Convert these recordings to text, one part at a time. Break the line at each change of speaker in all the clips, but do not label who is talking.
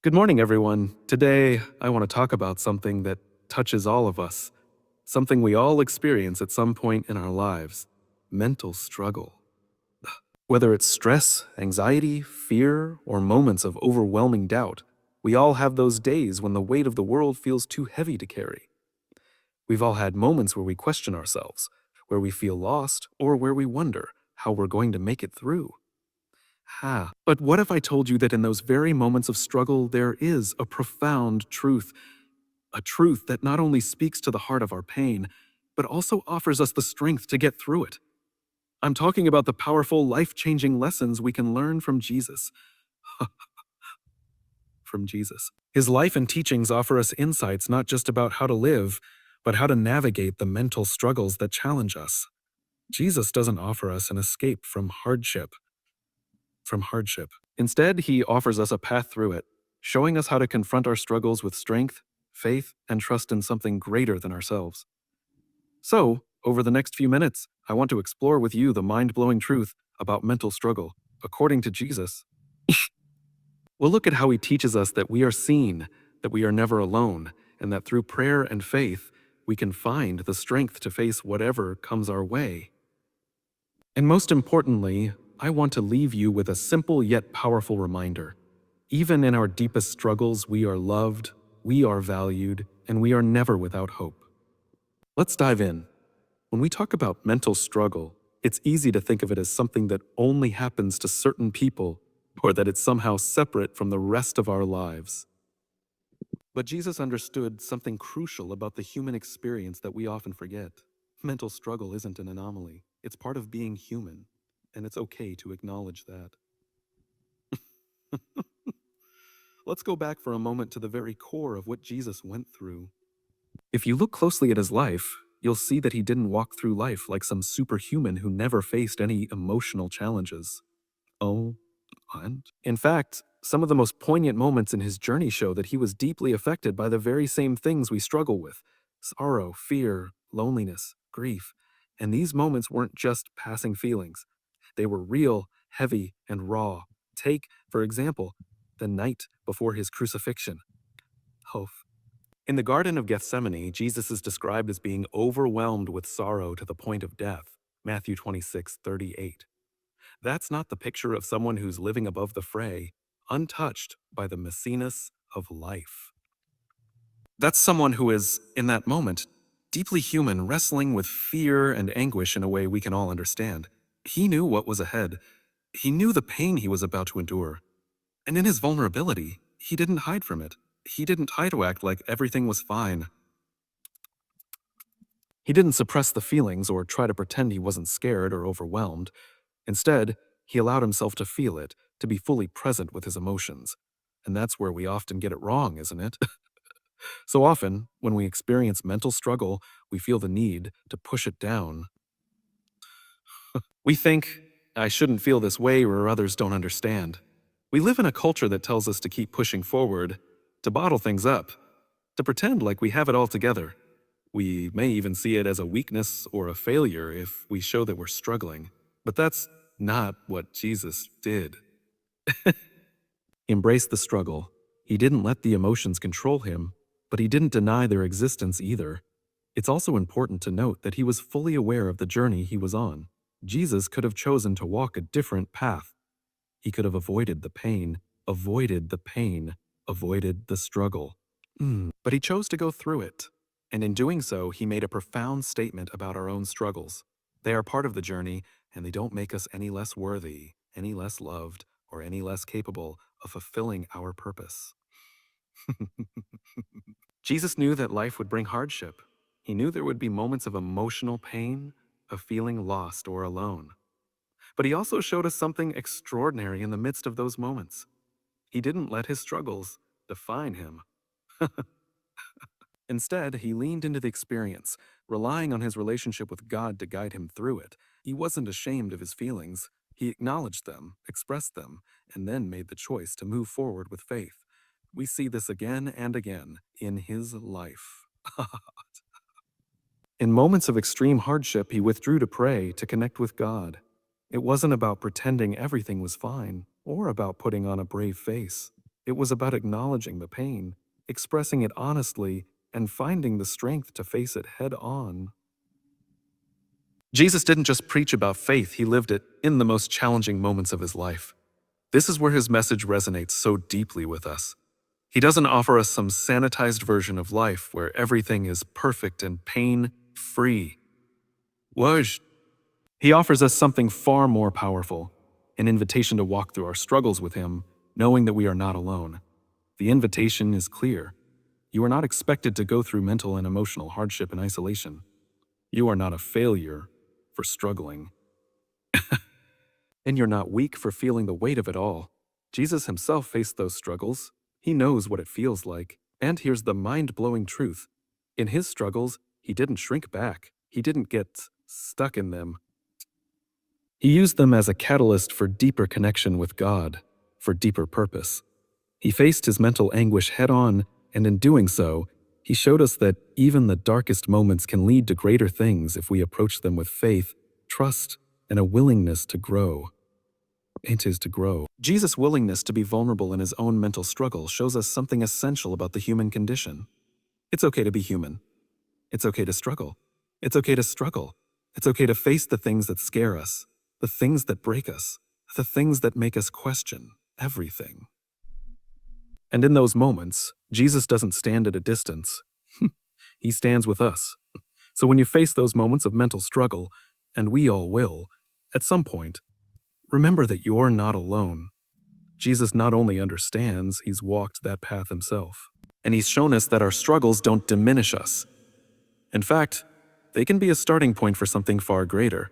Good morning, everyone. Today, I want to talk about something that touches all of us, something we all experience at some point in our lives: mental struggle. Whether it's stress, anxiety, fear, or moments of overwhelming doubt, we all have those days when the weight of the world feels too heavy to carry. We've all had moments where we question ourselves, where we feel lost, or where we wonder how we're going to make it through. But what if I told you that in those very moments of struggle, there is a profound truth, a truth that not only speaks to the heart of our pain, but also offers us the strength to get through it? I'm talking about the powerful, life-changing lessons we can learn from Jesus. From Jesus. His life and teachings offer us insights not just about how to live, but how to navigate the mental struggles that challenge us. Jesus doesn't offer us an escape from hardship. Instead, he offers us a path through it, showing us how to confront our struggles with strength, faith, and trust in something greater than ourselves. So, over the next few minutes, I want to explore with you the mind-blowing truth about mental struggle, according to Jesus. We'll look at how he teaches us that we are seen, that we are never alone, and that through prayer and faith, we can find the strength to face whatever comes our way. And most importantly, I want to leave you with a simple yet powerful reminder. Even in our deepest struggles, we are loved, we are valued, and we are never without hope. Let's dive in. When we talk about mental struggle, it's easy to think of it as something that only happens to certain people, or that it's somehow separate from the rest of our lives. But Jesus understood something crucial about the human experience that we often forget. Mental struggle isn't an anomaly, it's part of being human, and it's okay to acknowledge that. Let's go back for a moment to the very core of what Jesus went through. If you look closely at his life, you'll see that he didn't walk through life like some superhuman who never faced any emotional challenges. Oh, and? In fact, some of the most poignant moments in his journey show that he was deeply affected by the very same things we struggle with: sorrow, fear, loneliness, grief. And these moments weren't just passing feelings. They were real, heavy, and raw. Take, for example, the night before his crucifixion. Oh, in the Garden of Gethsemane, Jesus is described as being overwhelmed with sorrow to the point of death. Matthew 26:38. That's not the picture of someone who's living above the fray, untouched by the messiness of life. That's someone who is, in that moment, deeply human, wrestling with fear and anguish in a way we can all understand. He knew what was ahead. He knew the pain he was about to endure. And in his vulnerability, he didn't hide from it. He didn't try to act like everything was fine. He didn't suppress the feelings or try to pretend he wasn't scared or overwhelmed. Instead, he allowed himself to feel it, to be fully present with his emotions. And that's where we often get it wrong, isn't it? So often, when we experience mental struggle, we feel the need to push it down. We think, I shouldn't feel this way or others don't understand. We live in a culture that tells us to keep pushing forward, to bottle things up, to pretend like we have it all together. We may even see it as a weakness or a failure if we show that we're struggling. But that's not what Jesus did. He embraced the struggle. He didn't let the emotions control him, but he didn't deny their existence either. It's also important to note that he was fully aware of the journey he was on. Jesus could have chosen to walk a different path. He could have avoided the struggle. But he chose to go through it. And in doing so, he made a profound statement about our own struggles. They are part of the journey, and they don't make us any less worthy, any less loved, or any less capable of fulfilling our purpose. Jesus knew that life would bring hardship. He knew there would be moments of emotional pain, of feeling lost or alone. But he also showed us something extraordinary in the midst of those moments. He didn't let his struggles define him. Instead, he leaned into the experience, relying on his relationship with God to guide him through it. He wasn't ashamed of his feelings. He acknowledged them, expressed them, and then made the choice to move forward with faith. We see this again and again in his life. In moments of extreme hardship, he withdrew to pray, to connect with God. It wasn't about pretending everything was fine, or about putting on a brave face. It was about acknowledging the pain, expressing it honestly, and finding the strength to face it head on. Jesus didn't just preach about faith, he lived it in the most challenging moments of his life. This is where his message resonates so deeply with us. He doesn't offer us some sanitized version of life where everything is perfect and pain-free. Waj. He offers us something far more powerful, an invitation to walk through our struggles with him, knowing that we are not alone. The invitation is clear. You are not expected to go through mental and emotional hardship in isolation. You are not a failure for struggling. And you're not weak for feeling the weight of it all. Jesus himself faced those struggles. He knows what it feels like. And here's the mind-blowing truth. In his struggles, he didn't shrink back. He didn't get stuck in them. He used them as a catalyst for deeper connection with God, for deeper purpose. He faced his mental anguish head-on, and in doing so, he showed us that even the darkest moments can lead to greater things if we approach them with faith, trust, and a willingness to grow. It is to grow. Jesus' willingness to be vulnerable in his own mental struggle shows us something essential about the human condition. It's okay to be human. It's okay to struggle. It's okay to struggle. It's okay to face the things that scare us, the things that break us, the things that make us question everything. And in those moments, Jesus doesn't stand at a distance. He stands with us. So when you face those moments of mental struggle, and we all will, at some point, remember that you're not alone. Jesus not only understands, he's walked that path himself. And he's shown us that our struggles don't diminish us. In fact, they can be a starting point for something far greater.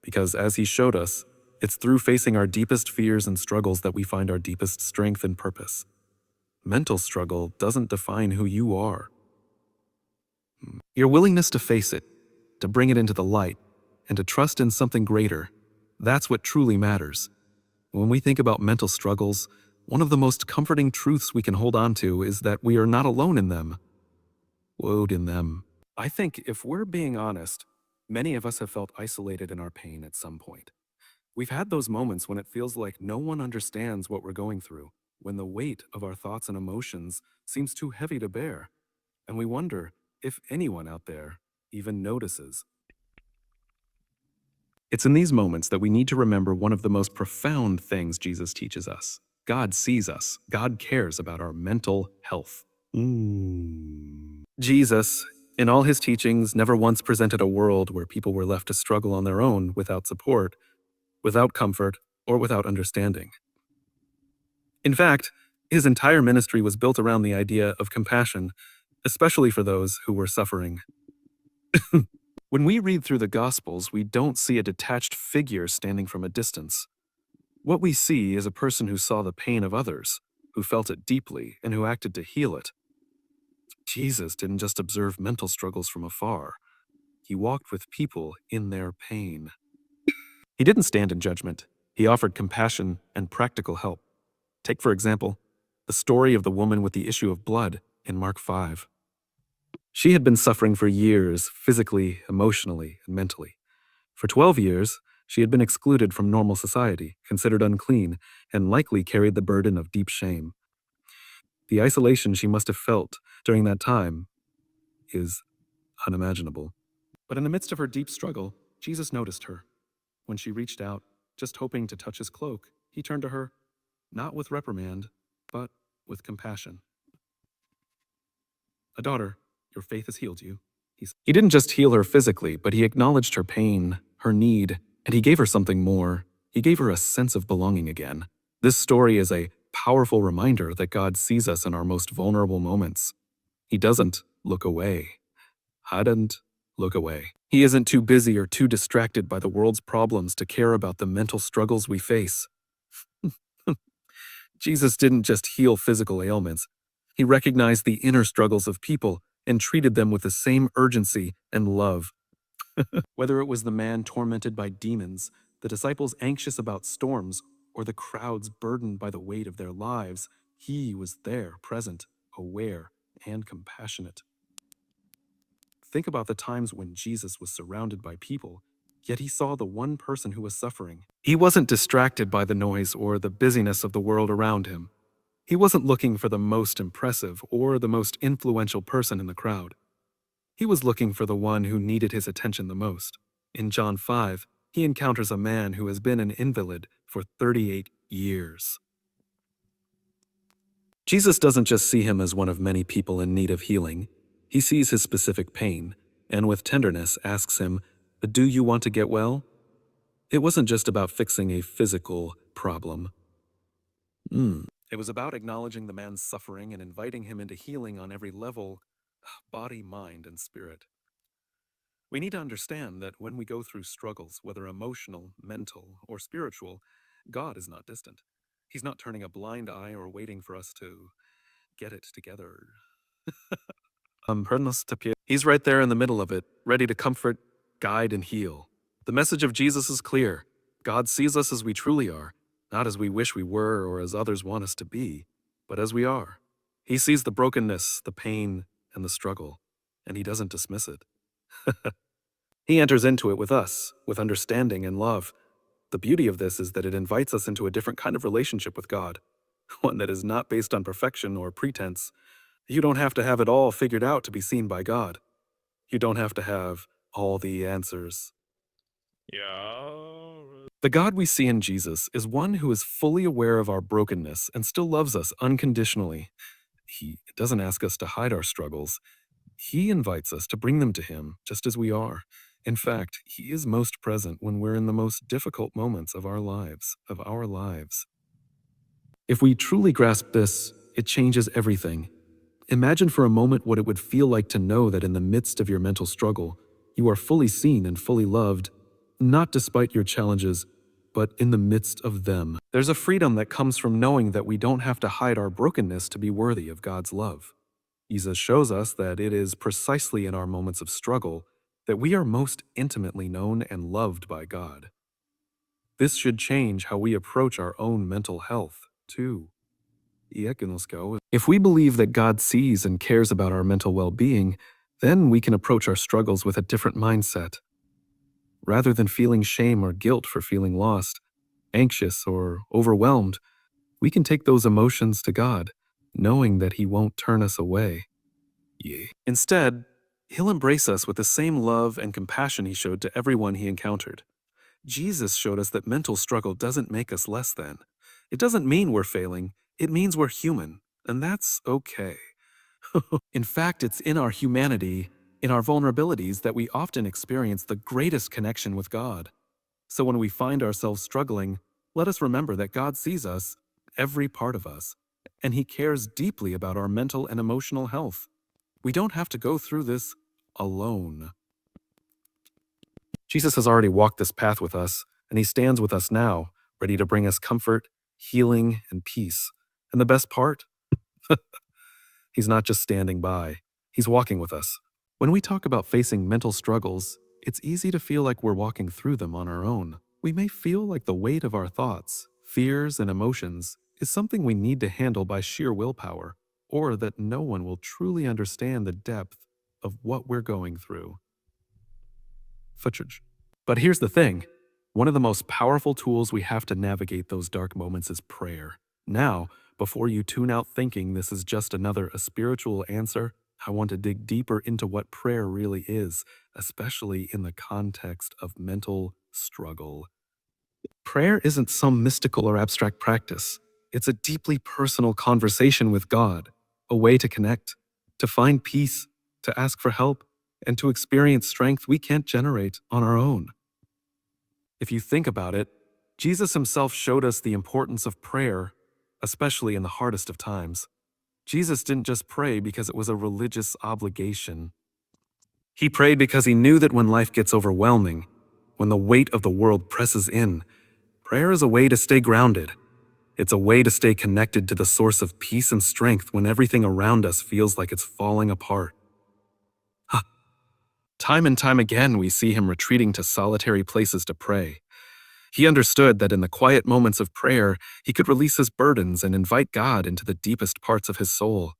Because as he showed us, it's through facing our deepest fears and struggles that we find our deepest strength and purpose. Mental struggle doesn't define who you are. Your willingness to face it, to bring it into the light, and to trust in something greater, that's what truly matters. When we think about mental struggles, one of the most comforting truths we can hold on to is that we are not alone in them. Woed in them. I think if we're being honest, many of us have felt isolated in our pain at some point. We've had those moments when it feels like no one understands what we're going through, when the weight of our thoughts and emotions seems too heavy to bear, and we wonder if anyone out there even notices. It's in these moments that we need to remember one of the most profound things Jesus teaches us. God sees us. God cares about our mental health. Jesus, in all his teachings, never once presented a world where people were left to struggle on their own without support, without comfort, or without understanding. In fact, his entire ministry was built around the idea of compassion, especially for those who were suffering. When we read through the Gospels, we don't see a detached figure standing from a distance. What we see is a person who saw the pain of others, who felt it deeply, and who acted to heal it. Jesus didn't just observe mental struggles from afar. He walked with people in their pain. He didn't stand in judgment. He offered compassion and practical help. Take, for example, the story of the woman with the issue of blood in Mark 5. She had been suffering for years, physically, emotionally, and mentally. For 12 years, she had been excluded from normal society, considered unclean, and likely carried the burden of deep shame. The isolation she must have felt during that time is unimaginable. But in the midst of her deep struggle, Jesus noticed her. When she reached out, just hoping to touch his cloak, he turned to her, not with reprimand, but with compassion. "A daughter, your faith has healed you," he said. He didn't just heal her physically, but he acknowledged her pain, her need, and he gave her something more. He gave her a sense of belonging again. This story is a powerful reminder that God sees us in our most vulnerable moments. He doesn't look away. Hadn't look away. He isn't too busy or too distracted by the world's problems to care about the mental struggles we face. Jesus didn't just heal physical ailments. He recognized the inner struggles of people and treated them with the same urgency and love. Whether it was the man tormented by demons, the disciples anxious about storms, or the crowds burdened by the weight of their lives, he was there, present, aware, and compassionate. Think about the times when Jesus was surrounded by people, yet he saw the one person who was suffering. He wasn't distracted by the noise or the busyness of the world around him. He wasn't looking for the most impressive or the most influential person in the crowd. He was looking for the one who needed his attention the most. In John 5, he encounters a man who has been an invalid for 38 years. Jesus doesn't just see him as one of many people in need of healing. He sees his specific pain, and with tenderness asks him, "Do you want to get well?" It wasn't just about fixing a physical problem. It was about acknowledging the man's suffering and inviting him into healing on every level, body, mind, and spirit. We need to understand that when we go through struggles, whether emotional, mental, or spiritual, God is not distant. He's not turning a blind eye or waiting for us to get it together. He's right there in the middle of it, ready to comfort, guide, and heal. The message of Jesus is clear. God sees us as we truly are, not as we wish we were or as others want us to be, but as we are. He sees the brokenness, the pain, and the struggle, and he doesn't dismiss it. He enters into it with us, with understanding and love. The beauty of this is that it invites us into a different kind of relationship with God, one that is not based on perfection or pretense. You don't have to have it all figured out to be seen by God. You don't have to have all the answers. The God we see in Jesus is one who is fully aware of our brokenness and still loves us unconditionally. He doesn't ask us to hide our struggles. He invites us to bring them to him just as we are. In fact, he is most present when we're in the most difficult moments of our lives. If we truly grasp this, it changes everything. Imagine for a moment what it would feel like to know that in the midst of your mental struggle, you are fully seen and fully loved, not despite your challenges, but in the midst of them. There's a freedom that comes from knowing that we don't have to hide our brokenness to be worthy of God's love. Jesus shows us that it is precisely in our moments of struggle that we are most intimately known and loved by God. This should change how we approach our own mental health, too. If we believe that God sees and cares about our mental well-being, then we can approach our struggles with a different mindset. Rather than feeling shame or guilt for feeling lost, anxious, or overwhelmed, we can take those emotions to God, knowing that He won't turn us away. Instead, He'll embrace us with the same love and compassion He showed to everyone He encountered. Jesus showed us that mental struggle doesn't make us less than. It doesn't mean we're failing, it means we're human, and that's okay. In fact, it's in our humanity, in our vulnerabilities, that we often experience the greatest connection with God. So when we find ourselves struggling, let us remember that God sees us, every part of us, and He cares deeply about our mental and emotional health. We don't have to go through this alone. Jesus has already walked this path with us, and He stands with us now, ready to bring us comfort, healing, and peace. And the best part? He's not just standing by, He's walking with us. When we talk about facing mental struggles, it's easy to feel like we're walking through them on our own. We may feel like the weight of our thoughts, fears, and emotions is something we need to handle by sheer willpower, or that no one will truly understand the depth of what we're going through. But here's the thing. One of the most powerful tools we have to navigate those dark moments is prayer. Now, before you tune out thinking this is just a spiritual answer, I want to dig deeper into what prayer really is, especially in the context of mental struggle. Prayer isn't some mystical or abstract practice. It's a deeply personal conversation with God, a way to connect, to find peace, to ask for help, and to experience strength we can't generate on our own. If you think about it, Jesus himself showed us the importance of prayer, especially in the hardest of times. Jesus didn't just pray because it was a religious obligation. He prayed because he knew that when life gets overwhelming, when the weight of the world presses in, prayer is a way to stay grounded. It's a way to stay connected to the source of peace and strength when everything around us feels like it's falling apart. Time and time again, we see him retreating to solitary places to pray. He understood that in the quiet moments of prayer, he could release his burdens and invite God into the deepest parts of his soul.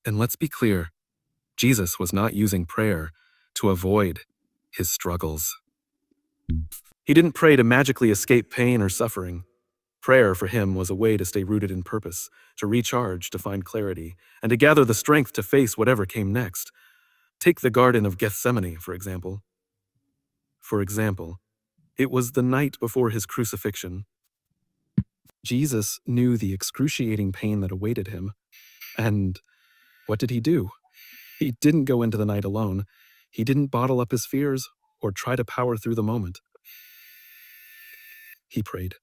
And let's be clear, Jesus was not using prayer to avoid his struggles. He didn't pray to magically escape pain or suffering. Prayer for him was a way to stay rooted in purpose, to recharge, to find clarity, and to gather the strength to face whatever came next. Take the Garden of Gethsemane, for example. It was the night before his crucifixion. Jesus knew the excruciating pain that awaited him. And what did he do? He didn't go into the night alone. He didn't bottle up his fears or try to power through the moment. He prayed.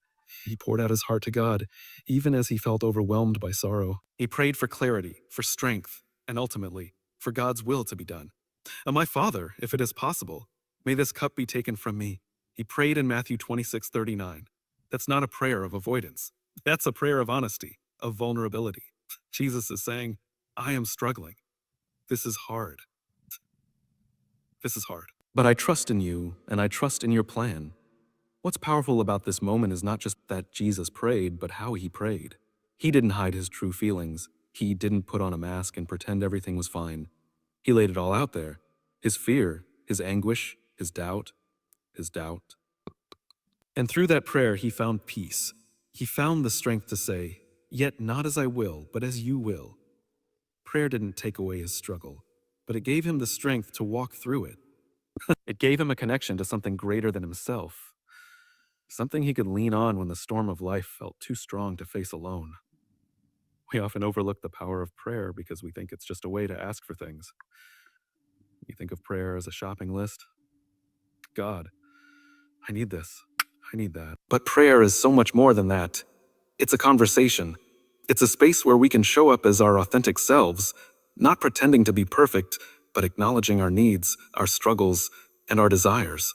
He poured out his heart to God, even as he felt overwhelmed by sorrow. He prayed for clarity, for strength, and ultimately, for God's will to be done. And my Father, if it is possible, may this cup be taken from me. He prayed in Matthew 26:39. That's not a prayer of avoidance. That's a prayer of honesty, of vulnerability. Jesus is saying, I am struggling. This is hard. This is hard. But I trust in you, and I trust in your plan. What's powerful about this moment is not just that Jesus prayed, but how he prayed. He didn't hide his true feelings. He didn't put on a mask and pretend everything was fine. He laid it all out there. His fear, his anguish, his doubt. And through that prayer, he found peace. He found the strength to say, yet not as I will, but as you will. Prayer didn't take away his struggle, but it gave him the strength to walk through it. It gave him a connection to something greater than himself, something he could lean on when the storm of life felt too strong to face alone. We often overlook the power of prayer because we think it's just a way to ask for things. We think of prayer as a shopping list. God, I need this. I need that. But prayer is so much more than that. It's a conversation. It's a space where we can show up as our authentic selves, not pretending to be perfect, but acknowledging our needs, our struggles, and our desires.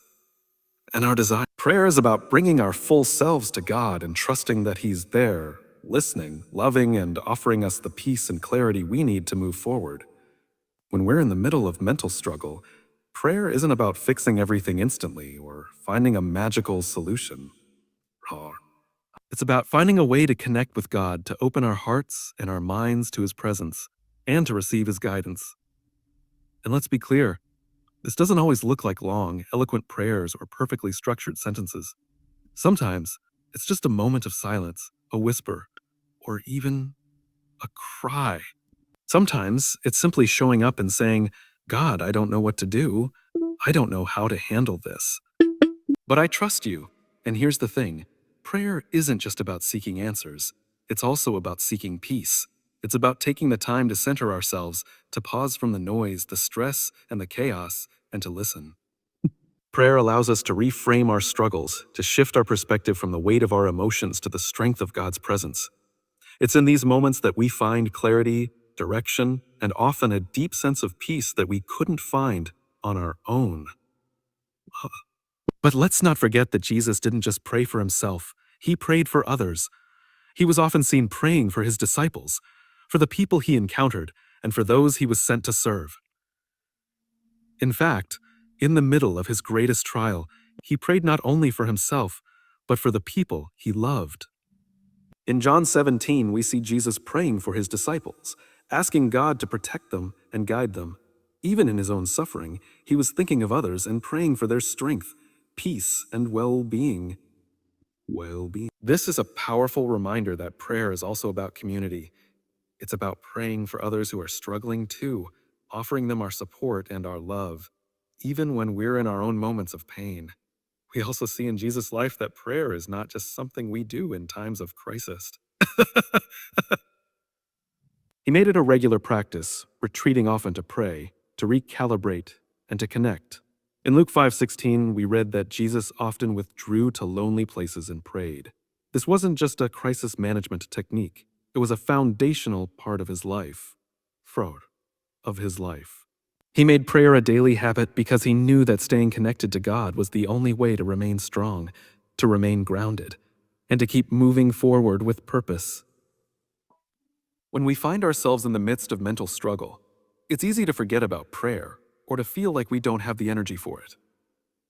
Prayer is about bringing our full selves to God and trusting that He's there, listening, loving, and offering us the peace and clarity we need to move forward. When we're in the middle of mental struggle, prayer isn't about fixing everything instantly or finding a magical solution. It's about finding a way to connect with God, to open our hearts and our minds to His presence, and to receive His guidance. And let's be clear, this doesn't always look like long, eloquent prayers or perfectly structured sentences. Sometimes it's just a moment of silence, a whisper, or even a cry. Sometimes it's simply showing up and saying, God, I don't know what to do. I don't know how to handle this. But I trust you. And here's the thing. Prayer isn't just about seeking answers. It's also about seeking peace. It's about taking the time to center ourselves, to pause from the noise, the stress, and the chaos, and to listen. Prayer allows us to reframe our struggles, to shift our perspective from the weight of our emotions to the strength of God's presence. It's in these moments that we find clarity, direction, and often a deep sense of peace that we couldn't find on our own. But let's not forget that Jesus didn't just pray for himself. He prayed for others. He was often seen praying for his disciples, for the people he encountered, and for those he was sent to serve. In fact, in the middle of his greatest trial, he prayed not only for himself, but for the people he loved. In John 17, we see Jesus praying for his disciples, asking God to protect them and guide them. Even in his own suffering, he was thinking of others and praying for their strength, peace, and well-being. This is a powerful reminder that prayer is also about community. It's about praying for others who are struggling too, offering them our support and our love, even when we're in our own moments of pain. We also see in Jesus' life that prayer is not just something we do in times of crisis. He made it a regular practice, retreating often to pray, to recalibrate, and to connect. In Luke 5:16, we read that Jesus often withdrew to lonely places and prayed. This wasn't just a crisis management technique. It was a foundational part of his life. He made prayer a daily habit because he knew that staying connected to God was the only way to remain strong, to remain grounded, and to keep moving forward with purpose. When we find ourselves in the midst of mental struggle, it's easy to forget about prayer or to feel like we don't have the energy for it.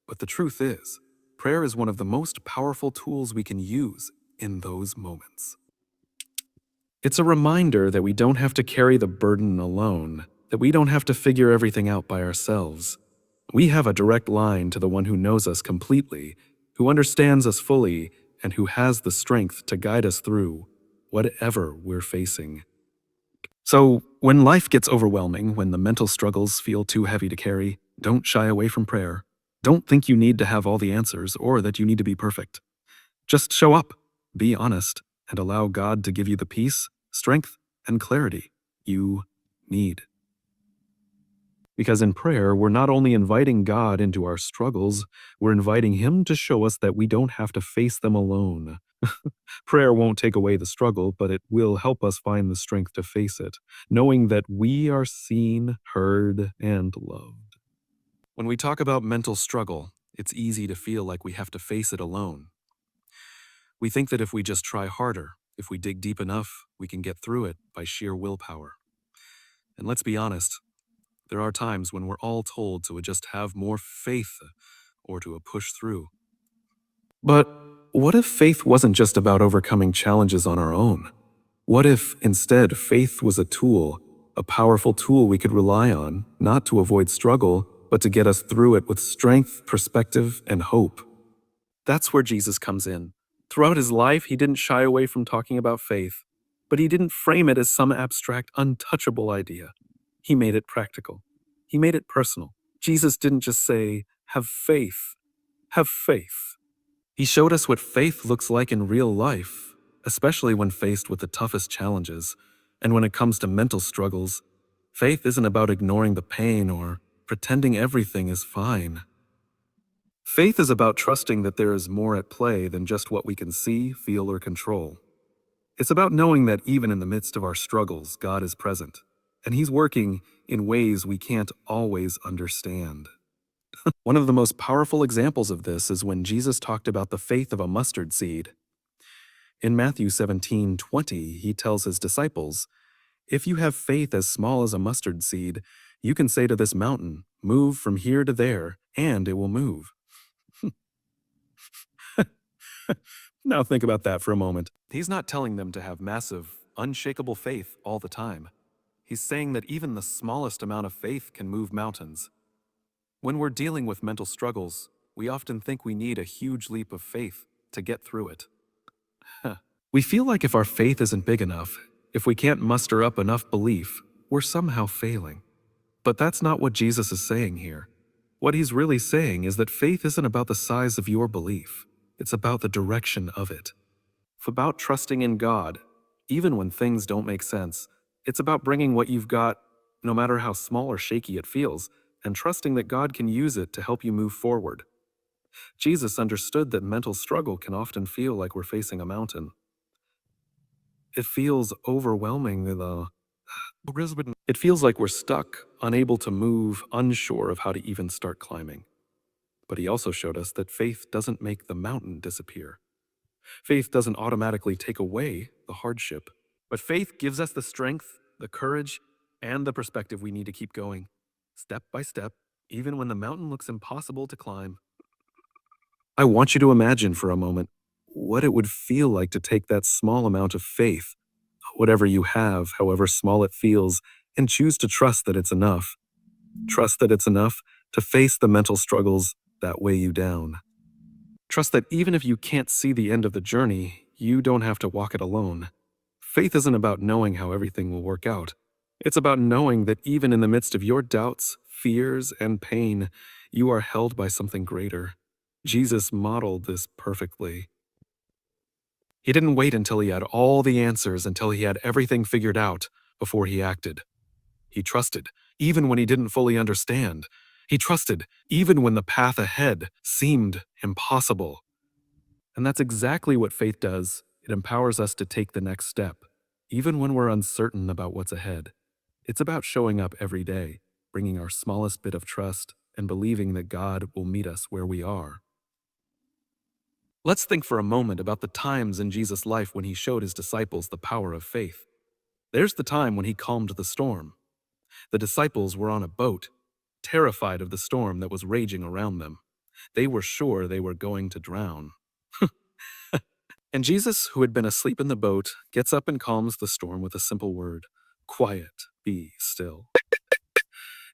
But the truth is, prayer is one of the most powerful tools we can use in those moments. It's a reminder that we don't have to carry the burden alone, that we don't have to figure everything out by ourselves. We have a direct line to the one who knows us completely, who understands us fully, and who has the strength to guide us through whatever we're facing. So, when life gets overwhelming, when the mental struggles feel too heavy to carry, don't shy away from prayer. Don't think you need to have all the answers or that you need to be perfect. Just show up, be honest, and allow God to give you the peace, strength, and clarity you need. Because in prayer, we're not only inviting God into our struggles, we're inviting Him to show us that we don't have to face them alone. Prayer won't take away the struggle, but it will help us find the strength to face it, knowing that we are seen, heard, and loved. When we talk about mental struggle, it's easy to feel like we have to face it alone. We think that if we just try harder, if we dig deep enough, we can get through it by sheer willpower. And let's be honest, there are times when we're all told to just have more faith or to push through. But what if faith wasn't just about overcoming challenges on our own? What if, instead, faith was a tool, a powerful tool we could rely on, not to avoid struggle, but to get us through it with strength, perspective, and hope? That's where Jesus comes in. Throughout his life, he didn't shy away from talking about faith, but he didn't frame it as some abstract, untouchable idea. He made it practical. He made it personal. Jesus didn't just say, have faith. Have faith. He showed us what faith looks like in real life, especially when faced with the toughest challenges. And when it comes to mental struggles, faith isn't about ignoring the pain or pretending everything is fine. Faith is about trusting that there is more at play than just what we can see, feel, or control. It's about knowing that even in the midst of our struggles, God is present, and He's working in ways we can't always understand. One of the most powerful examples of this is when Jesus talked about the faith of a mustard seed. In Matthew 17:20, He tells His disciples, "If you have faith as small as a mustard seed, you can say to this mountain, 'Move from here to there,' and it will move." Now think about that for a moment. He's not telling them to have massive, unshakable faith all the time. He's saying that even the smallest amount of faith can move mountains. When we're dealing with mental struggles, we often think we need a huge leap of faith to get through it. We feel like if our faith isn't big enough, if we can't muster up enough belief, we're somehow failing. But that's not what Jesus is saying here. What he's really saying is that faith isn't about the size of your belief. It's about the direction of it. It's about trusting in God, even when things don't make sense. It's about bringing what you've got, no matter how small or shaky it feels, and trusting that God can use it to help you move forward. Jesus understood that mental struggle can often feel like we're facing a mountain. It feels overwhelming, though. It feels like we're stuck, unable to move, unsure of how to even start climbing. But he also showed us that faith doesn't make the mountain disappear. Faith doesn't automatically take away the hardship. But faith gives us the strength, the courage, and the perspective we need to keep going, step by step, even when the mountain looks impossible to climb. I want you to imagine for a moment what it would feel like to take that small amount of faith, whatever you have, however small it feels, and choose to trust that it's enough. Trust that it's enough to face the mental struggles that weigh you down. Trust that even if you can't see the end of the journey, you don't have to walk it alone. Faith isn't about knowing how everything will work out. It's about knowing that even in the midst of your doubts, fears, and pain, you are held by something greater. Jesus modeled this perfectly. He didn't wait until he had all the answers, until he had everything figured out, before he acted. He trusted, even when he didn't fully understand. He trusted, even when the path ahead seemed impossible. And that's exactly what faith does. It empowers us to take the next step, even when we're uncertain about what's ahead. It's about showing up every day, bringing our smallest bit of trust, and believing that God will meet us where we are. Let's think for a moment about the times in Jesus' life when he showed his disciples the power of faith. There's the time when he calmed the storm. The disciples were on a boat, terrified of the storm that was raging around them. They were sure they were going to drown. And Jesus, who had been asleep in the boat, gets up and calms the storm with a simple word: "Quiet, be still."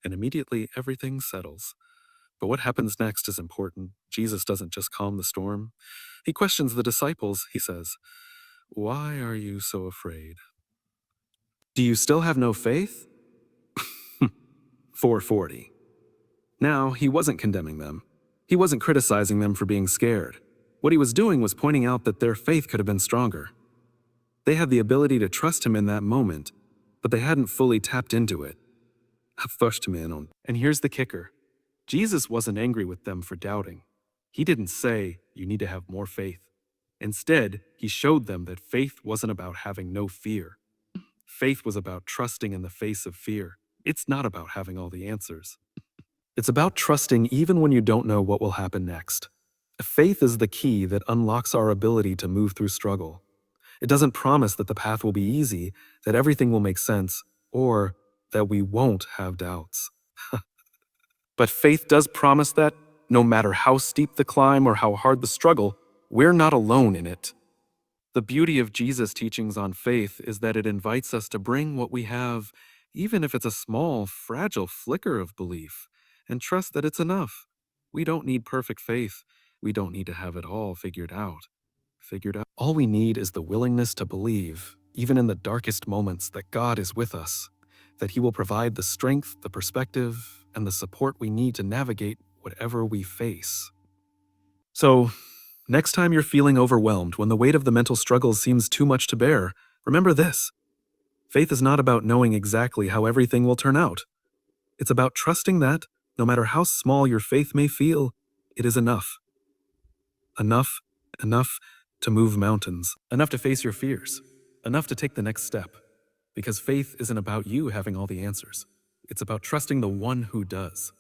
And immediately everything settles. But what happens next is important. Jesus doesn't just calm the storm. He questions the disciples. He says, "Why are you so afraid? Do you still have no faith?" 440. Now, he wasn't condemning them. He wasn't criticizing them for being scared. What he was doing was pointing out that their faith could have been stronger. They had the ability to trust him in that moment, but they hadn't fully tapped into it. And here's the kicker. Jesus wasn't angry with them for doubting. He didn't say, "You need to have more faith." Instead, he showed them that faith wasn't about having no fear. Faith was about trusting in the face of fear. It's not about having all the answers. It's about trusting even when you don't know what will happen next. Faith is the key that unlocks our ability to move through struggle. It doesn't promise that the path will be easy, that everything will make sense, or that we won't have doubts. But faith does promise that, no matter how steep the climb or how hard the struggle, we're not alone in it. The beauty of Jesus' teachings on faith is that it invites us to bring what we have, even if it's a small, fragile flicker of belief, and trust that it's enough. We don't need perfect faith. We don't need to have it all figured out. All we need is the willingness to believe, even in the darkest moments, that God is with us, that He will provide the strength, the perspective, and the support we need to navigate whatever we face. So, next time you're feeling overwhelmed when the weight of the mental struggles seems too much to bear, remember this. Faith is not about knowing exactly how everything will turn out. It's about trusting that, no matter how small your faith may feel, it is enough. Enough to move mountains, enough to face your fears, enough to take the next step. Because faith isn't about you having all the answers. It's about trusting the one who does.